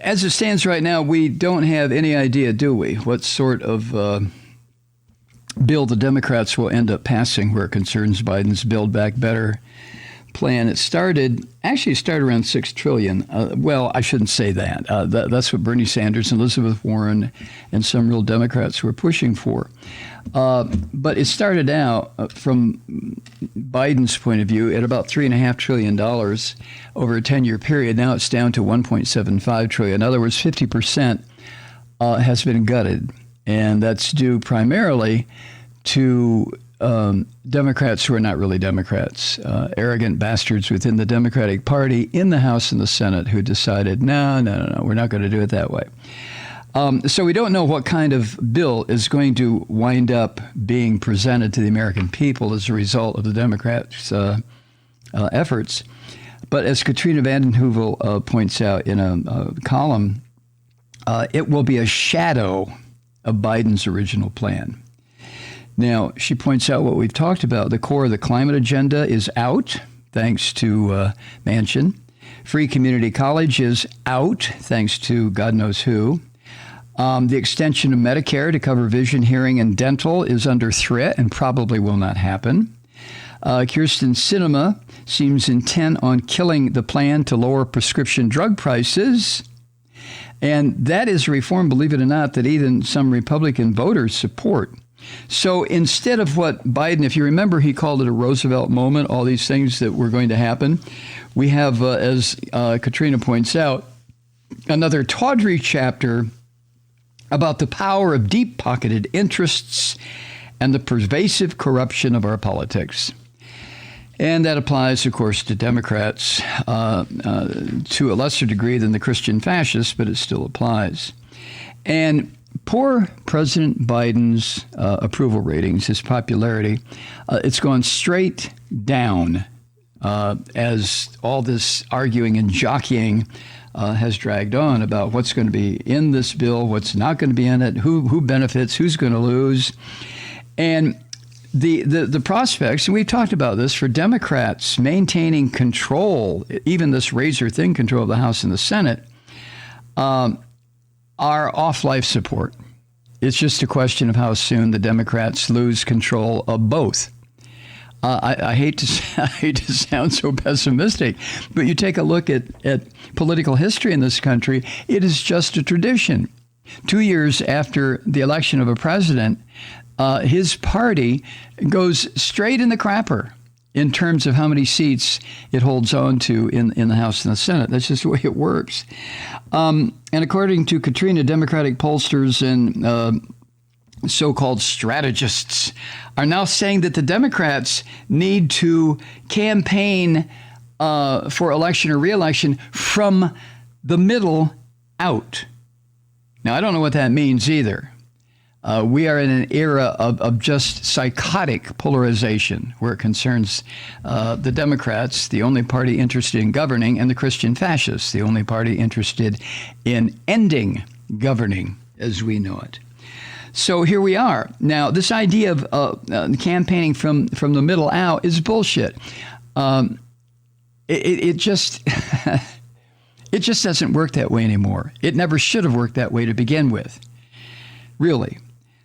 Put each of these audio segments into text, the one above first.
As it stands right now, we don't have any idea, do we, what sort of bill the Democrats will end up passing where it concerns Biden's Build Back Better plan. It started around $6 trillion. Well, I shouldn't say that. That's what Bernie Sanders and Elizabeth Warren and some real Democrats were pushing for. But it started out from Biden's point of view at about $3.5 trillion over a 10-year period. Now it's down to $1.75 trillion. In other words, 50% has been gutted. And that's due primarily to Democrats who are not really Democrats, arrogant bastards within the Democratic Party in the House and the Senate who decided, no, we're not going to do it that way. So we don't know what kind of bill is going to wind up being presented to the American people as a result of the Democrats' efforts. But as Katrina vanden Heuvel points out in a column, it will be a shadow of Biden's original plan. Now, she points out what we've talked about. The core of the climate agenda is out, thanks to Manchin. Free community college is out, thanks to God knows who. The extension of Medicare to cover vision, hearing, and dental is under threat and probably will not happen. Kyrsten Sinema seems intent on killing the plan to lower prescription drug prices. And that is a reform, believe it or not, that even some Republican voters support. So instead of what Biden, if you remember, he called it a Roosevelt moment, all these things that were going to happen, we have, as Katrina points out, another tawdry chapter about the power of deep-pocketed interests and the pervasive corruption of our politics. And that applies, of course, to Democrats to a lesser degree than the Christian fascists, but it still applies. And poor President Biden's approval ratings, his popularity, it's gone straight down as all this arguing and jockeying has dragged on about what's going to be in this bill, what's not going to be in it, who benefits, who's going to lose. And the prospects, and we've talked about this, for Democrats maintaining control, even this razor-thin control of the House and the Senate, are off life support. It's just a question of how soon the Democrats lose control of both. I hate to sound so pessimistic, but you take a look at political history in this country, it is just a tradition. 2 years after the election of a president, his party goes straight in the crapper in terms of how many seats it holds on to in the House and the Senate. That's just the way it works. And according to Katrina, Democratic pollsters and so-called strategists are now saying that the Democrats need to campaign for election or re-election from the middle out. Now, I don't know what that means either. We are in an era of just psychotic polarization where it concerns the Democrats, the only party interested in governing, and the Christian fascists, the only party interested in ending governing as we know it. So here we are. Now, this idea of campaigning from the middle out is bullshit. It just it just doesn't work that way anymore. It never should have worked that way to begin with. Really.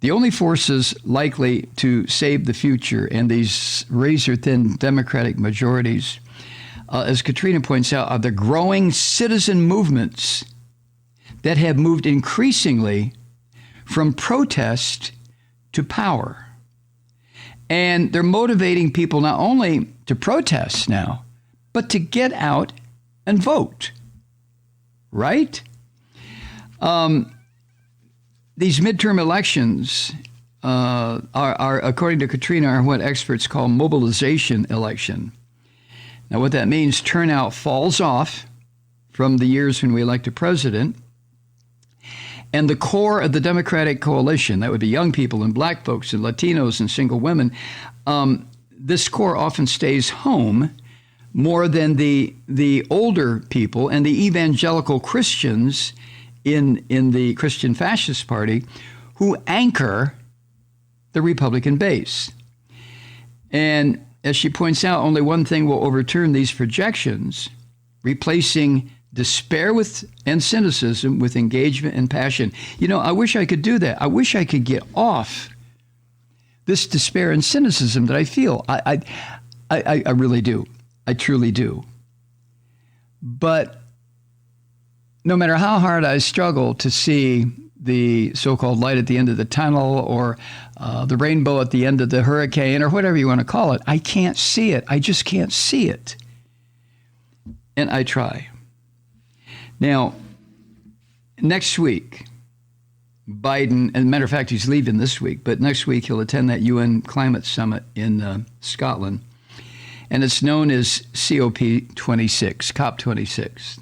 The only forces likely to save the future and these razor-thin Democratic majorities, as Katrina points out, are the growing citizen movements that have moved increasingly from protest to power. And they're motivating people not only to protest now, but to get out and vote. Right? These midterm elections are, according to Katrina, are what experts call mobilization election. Now, what that means, turnout falls off from the years when we elect a president. And the core of the Democratic coalition, that would be young people and black folks and Latinos and single women, this core often stays home more than the older people and the evangelical Christians in the Christian Fascist Party who anchor the Republican base. And as she points out, only one thing will overturn these projections, replacing despair and cynicism with engagement and passion. I wish I could do that. I wish I could get off this despair and cynicism that I feel. I really do. I truly do. But no matter how hard I struggle to see the so-called light at the end of the tunnel, or the rainbow at the end of the hurricane, or whatever you want to call it, I can't see it. I just can't see it. And I try. Now, next week, Biden, and matter of fact, he's leaving this week, but next week he'll attend that UN climate summit in Scotland. And it's known as COP26.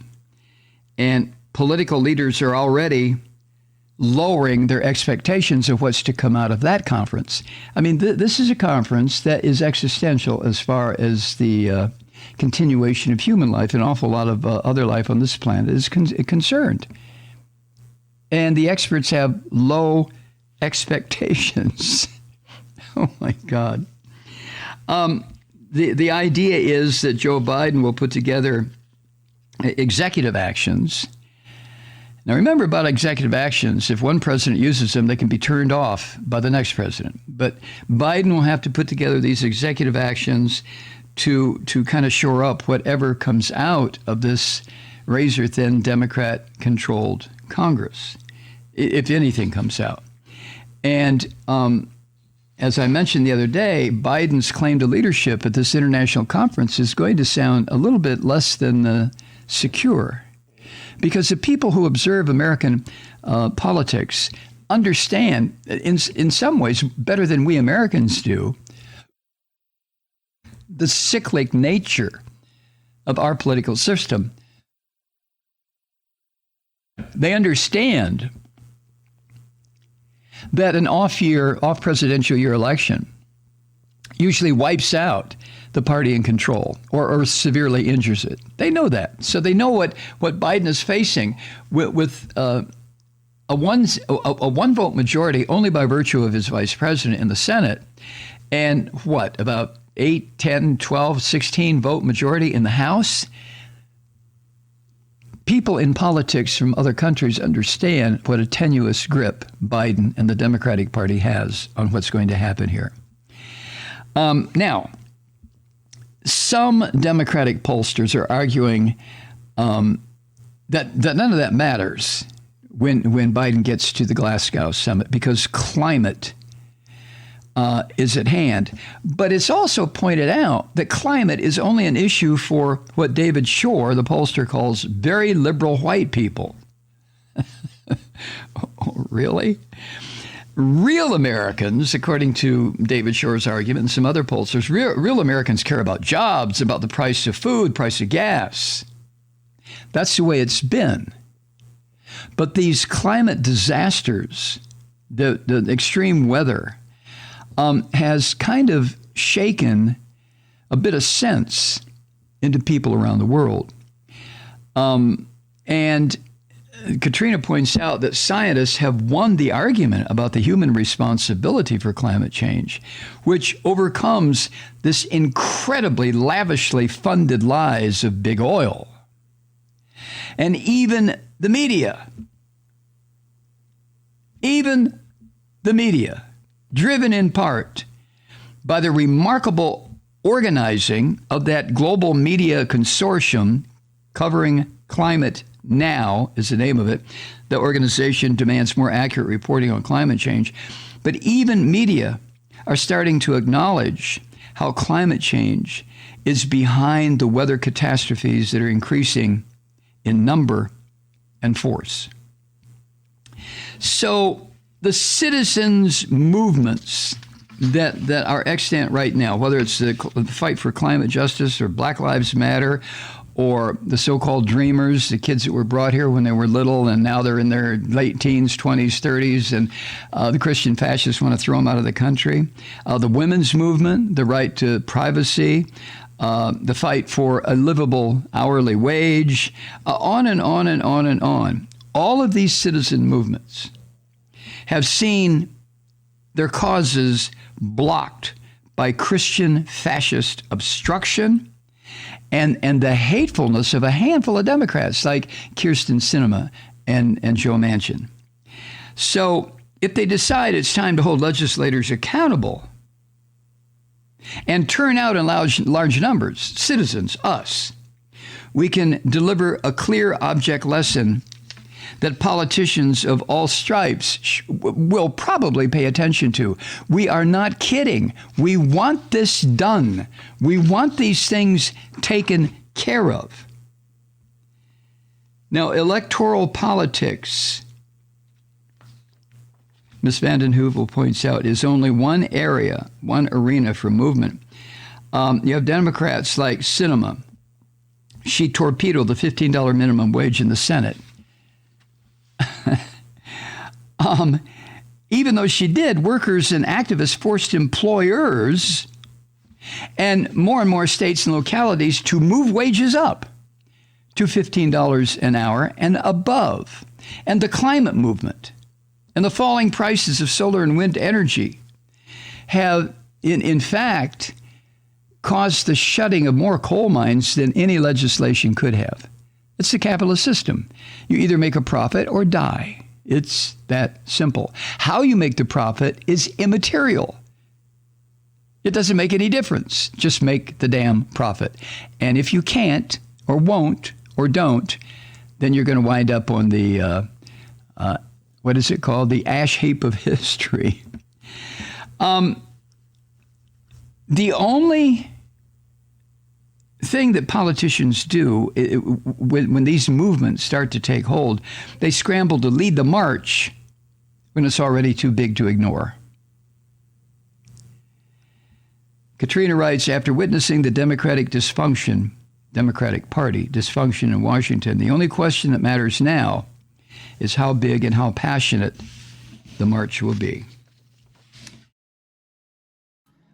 And political leaders are already lowering their expectations of what's to come out of that conference. I mean, this is a conference that is existential as far as the continuation of human life. An awful lot of other life on this planet is concerned. And the experts have low expectations. Oh, my God. The idea is that Joe Biden will put together executive actions. Now, remember about executive actions. If one president uses them, they can be turned off by the next president. But Biden will have to put together these executive actions to kind of shore up whatever comes out of this razor-thin Democrat-controlled Congress, if anything comes out. And as I mentioned the other day, Biden's claim to leadership at this international conference is going to sound a little bit less than secure, because the people who observe American politics understand, in some ways better than we Americans do, the cyclic nature of our political system. They understand that an off presidential year election usually wipes out the party in control or severely injures it. They know that. So they know what Biden is facing with a one vote majority only by virtue of his vice president in the Senate, and about 8, 10, 12, 16 vote majority in the House. People in politics from other countries understand what a tenuous grip Biden and the Democratic Party has on what's going to happen here. Now, some Democratic pollsters are arguing that none of that matters when Biden gets to the Glasgow summit, because climate is at hand. But it's also pointed out that climate is only an issue for what David Shore, the pollster, calls very liberal white people. Oh, really? Real Americans, according to David Shore's argument and some other pollsters, real Americans care about jobs, about the price of food, price of gas. That's the way it's been. But these climate disasters, the extreme weather, has kind of shaken a bit of sense into people around the world. And Katrina points out that scientists have won the argument about the human responsibility for climate change, which overcomes this incredibly lavishly funded lies of big oil. And even the media, driven in part by the remarkable organizing of that global media consortium covering Climate Now is the name of it. The organization demands more accurate reporting on climate change. But even media are starting to acknowledge how climate change is behind the weather catastrophes that are increasing in number and force. So the citizens' movements that are extant right now, whether it's the fight for climate justice or Black Lives Matter, or the so-called dreamers, the kids that were brought here when they were little and now they're in their late teens, 20s, 30s, and the Christian fascists want to throw them out of the country. The women's movement, the right to privacy, the fight for a livable hourly wage, on and on and on and on. All of these citizen movements have seen their causes blocked by Christian fascist obstruction and the hatefulness of a handful of Democrats like Kyrsten Sinema and Joe Manchin. So if they decide it's time to hold legislators accountable and turn out in large numbers, citizens, us, we can deliver a clear object lesson that politicians of all stripes will probably pay attention to. We are not kidding. We want this done. We want these things taken care of. Now, electoral politics, Ms. Vanden Heuvel points out, is only one area, one arena for movement. You have Democrats like Sinema. She torpedoed the $15 minimum wage in the Senate. Even though she did, workers and activists forced employers and more states and localities to move wages up to $15 an hour and above. And the climate movement and the falling prices of solar and wind energy have, in fact, caused the shutting of more coal mines than any legislation could have. It's the capitalist system. You either make a profit or die. It's that simple. How you make the profit is immaterial. It doesn't make any difference. Just make the damn profit. And if you can't or won't or don't, then you're going to wind up on the, what is it called? The ash heap of history. The only thing that politicians do when these movements start to take hold, they scramble to lead the march when it's already too big to ignore. Katrina writes, after witnessing the Democratic Party dysfunction in Washington, the only question that matters now is how big and how passionate the march will be.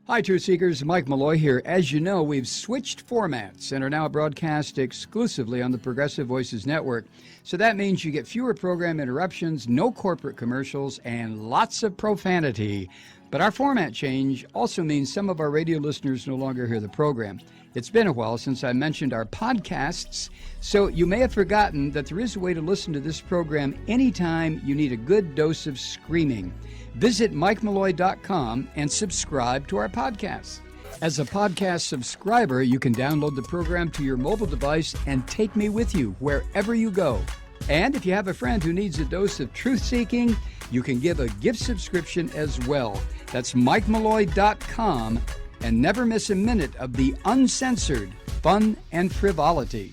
Hi, Truth Seekers. Mike Malloy here. As you know, we've switched formats and are now broadcast exclusively on the Progressive Voices Network. So that means you get fewer program interruptions, no corporate commercials, and lots of profanity. But our format change also means some of our radio listeners no longer hear the program. It's been a while since I mentioned our podcasts, so you may have forgotten that there is a way to listen to this program anytime you need a good dose of screaming. Visit MikeMalloy.com and subscribe to our podcast. As a podcast subscriber, you can download the program to your mobile device and take me with you wherever you go. And if you have a friend who needs a dose of truth-seeking, you can give a gift subscription as well. That's MikeMalloy.com, and never miss a minute of the uncensored fun and frivolity.